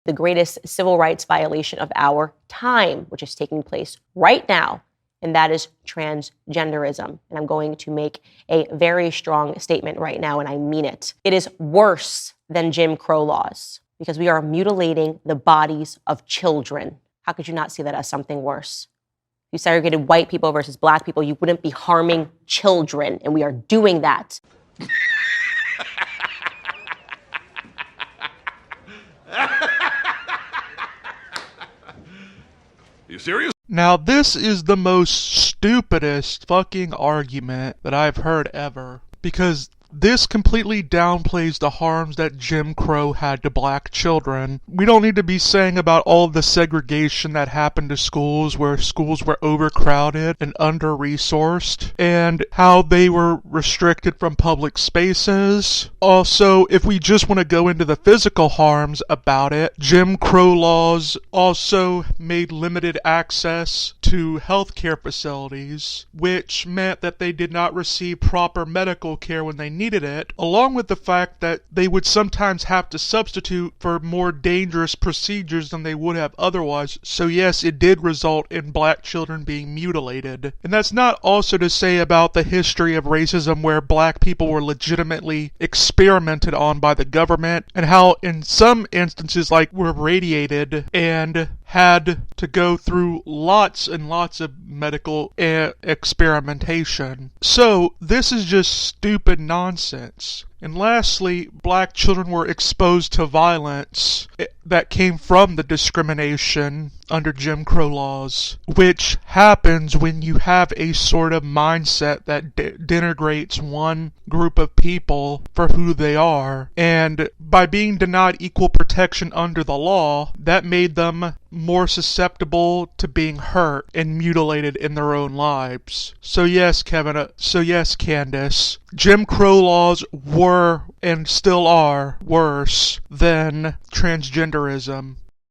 the greatest civil rights violation of our time, which is taking place right now, and that is transgenderism. And I'm going to make a very strong statement right now, and I mean it. It is worse than Jim Crow laws because we are mutilating the bodies of children. How could you not see that as something worse? If you segregated white people versus black people, you wouldn't be harming children, and we are doing that. You serious? Now this is the most stupidest fucking argument that I've heard ever, because this completely downplays the harms that Jim Crow had to black children. We don't need to be saying about all of the segregation that happened to schools, where schools were overcrowded and under-resourced, and how they were restricted from public spaces. Also, if we just want to go into the physical harms about it, Jim Crow laws also made limited access to healthcare facilities, which meant that they did not receive proper medical care when they needed it, along with the fact that they would sometimes have to substitute for more dangerous procedures than they would have otherwise. So yes, it did result in black children being mutilated. And that's not also to say about the history of racism where black people were legitimately experimented on by the government, and how in some instances were radiated and had to go through lots and lots of medical experimentation. So this is just stupid nonsense. And lastly, black children were exposed to violence that came from the discrimination under Jim Crow laws, which happens when you have a sort of mindset that denigrates one group of people for who they are. And by being denied equal protection under the law, that made them more susceptible to being hurt and mutilated in their own lives. So yes, Candace, Jim Crow laws were and still are worse than transgenderism.